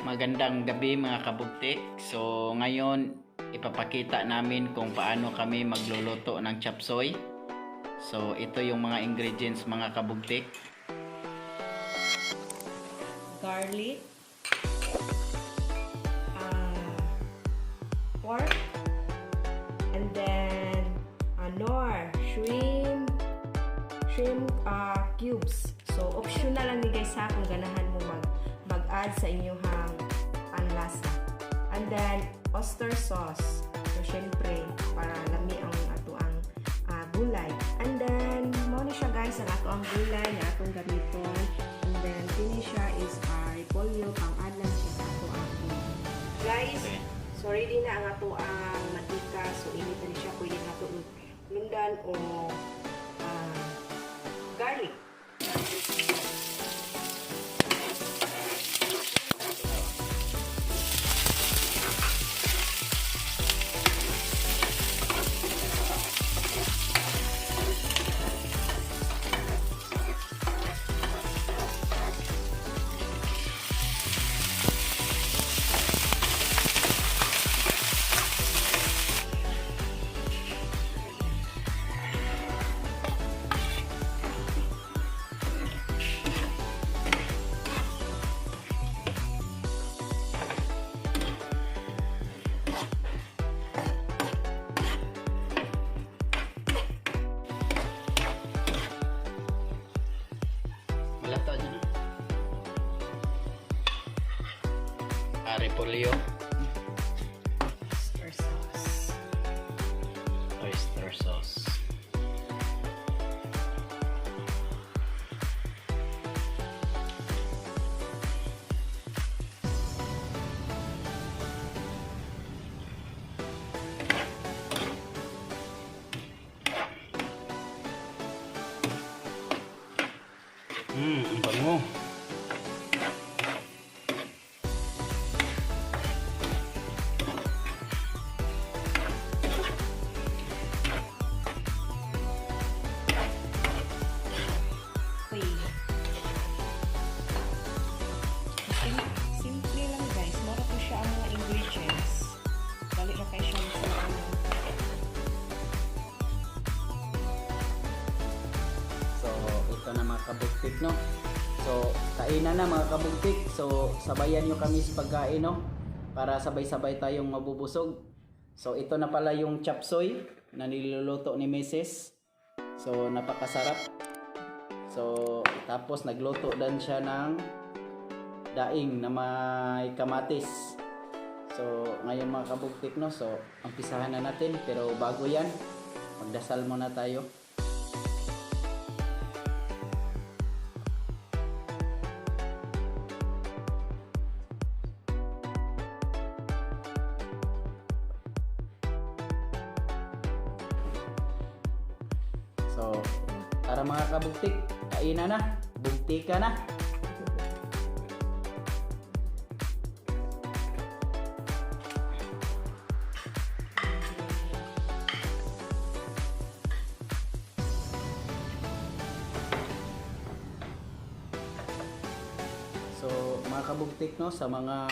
Magandang gabi mga kabugtik. So ngayon ipapakita namin kung paano kami magluluto ng chop suey. So ito yung mga ingredients mga kabugtik. Garlic, pork, and then shrimp cubes. So optional lang ni guys ha kung ganahan mo mag-add sa inyong panlasa. And then oyster sauce. So syempre para lami ang ato ang gulay. And then mo ni siya guys ang ato ang gulay na atong gamiton. And then finish siya is repolyo pang add lang siya sa ato ang gulay. Guys, so ready na ang ato ang mantika. So init na siya, pwede na ito lundan o garlic. Malata dyan. Repolyo. Oyster sauce. Oyster sauce. Ang bango. Simple lang guys. Mara po siya ang mga ingredients. Dali na kayo siya sa So ito na mga kabugtik, no? So kainan na mga kabugtik. So sabayan nyo kami sa pagkain, no? Para sabay-sabay tayong mabubusog. So ito na pala yung chop suey na niluluto ni Mrs. So napakasarap. So tapos nagluto din siya ng daing na may kamatis. So ngayon mga kabugtik, no? So umpisahan na natin, pero bago yan, magdasal muna tayo. So para mga kabugtik, kainan na, bugti ka na. So mga kabugtik, no, sa mga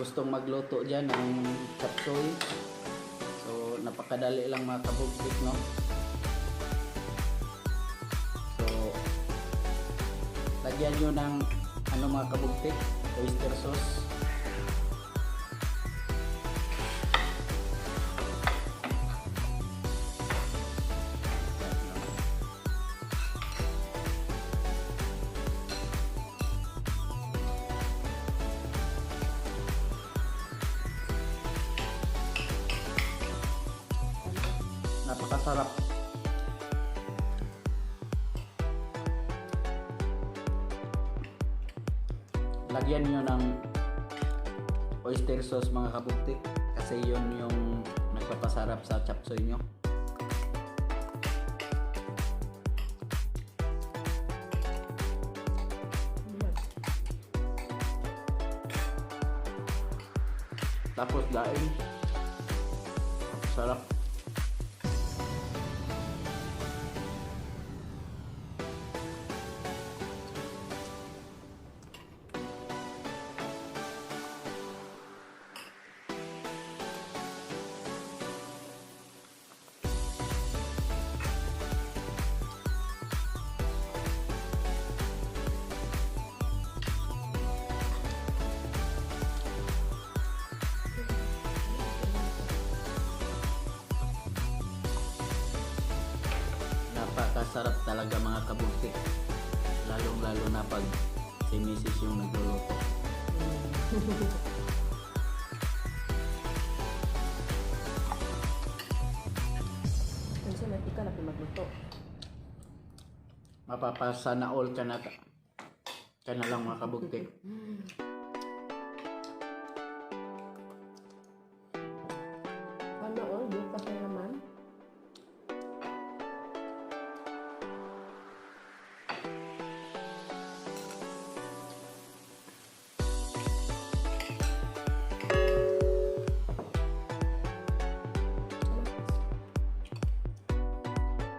gustong magluto dyan ng chop suey, so napakadali lang mga kabugtik, no. So lagyan nyo ng mga kabugtik, oyster sauce. Napakasarap. Lagyan nyo ng oyster sauce mga kabugtik, kasi yun yung nagpapasarap sa chop suey nyo. Tapos daing. Sarap. masarap talaga mga kabugtik. Lalong-lalo na pag si Mrs. yung nagluluto. Kasi natin ka na magluto. Mapapasana all ka na lang mga kabugtik. Ano, bukas na naman.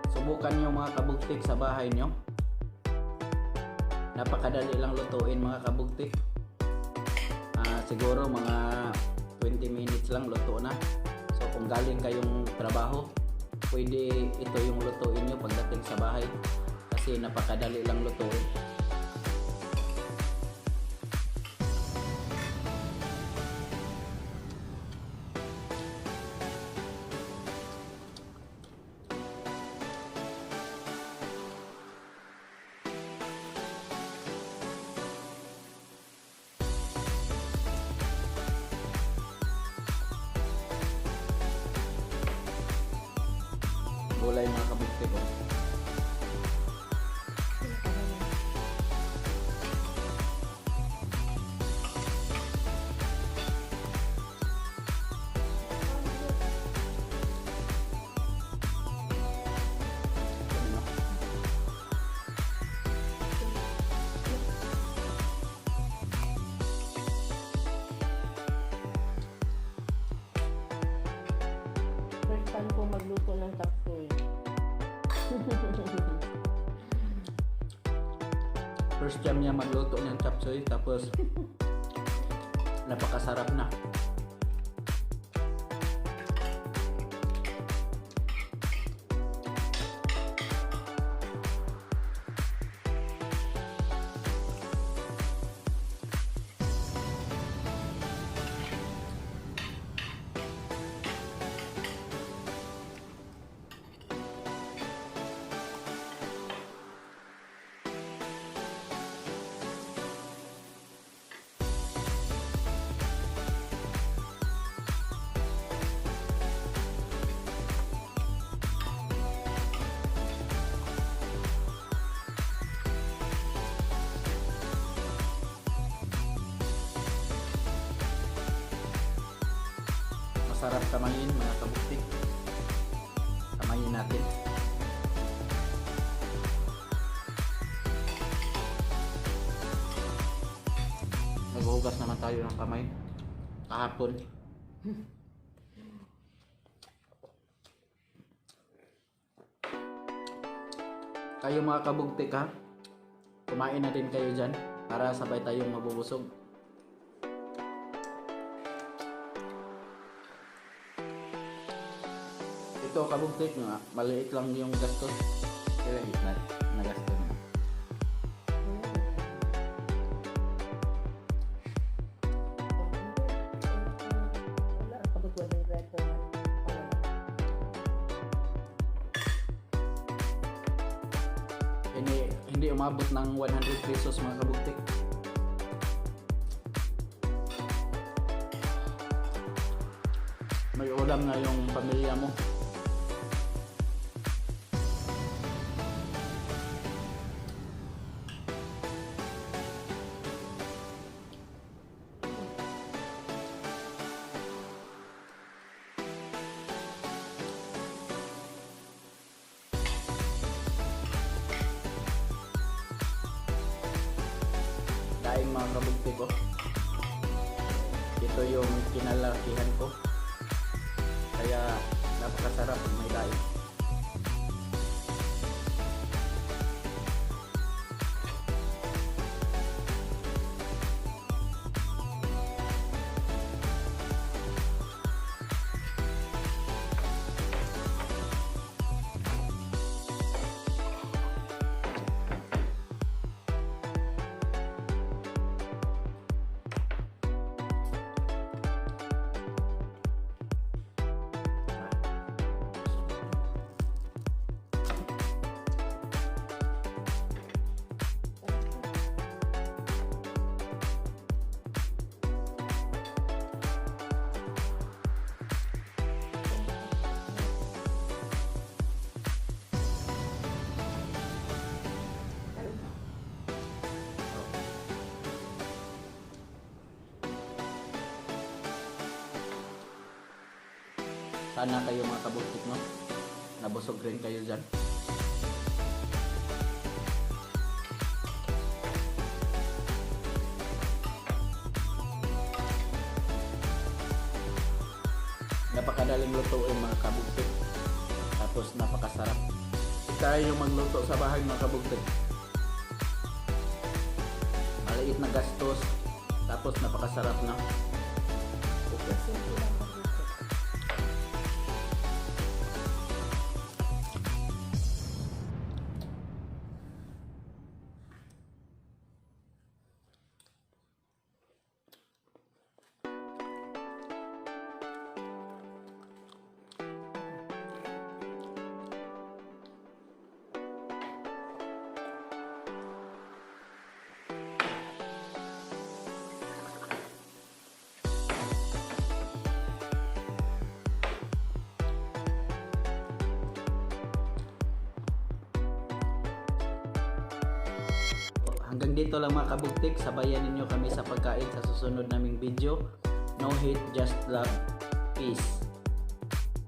Subukan nyo mga kabugtik sa bahay nyo. Napakadali lang lutuin mga kabugtik. Siguro mga 20 minutes lang luto na. So kung galing kayong trabaho, pwede ito yung lutuin nyo pagdating sa bahay. Kasi napakadali lang lutuin. Gulay mga kabugtik ko. First time ko magluto ng tapsoy. First time niya magluto ng chapsuy, tapos napakasarap na. Masarap kamayin mga kabuktik. Kamayin natin. Naghuhugas naman tayo ng kamay kahapon. Kayo mga kabugtik ha, kumain na din kayo dyan para sabay tayong mabubusog. Ito kabugtik nga, maliit lang yung gastos. Kaya na gastos na. Hindi umabot ng 100 pesos mga kabugtik. May ulam na yung pamilya mo. Daing mga kabugtik ko. Ito yung kinalakihan ko. Kaya napakasarap pag may daing. Sana kayo mga kabugtik, no? Nabusog rin kayo dyan. Napakadaling lutuin mga kabugtik. Tapos napakasarap. Tayo yung magluto sa bahay mga kabugtik. Maliit na gastos. Tapos napakasarap na. Okay, simple lang magluto. Hanggang dito lang mga kabugtik, sabayan ninyo kami sa pagkain sa susunod naming video. No hate, just love. Peace.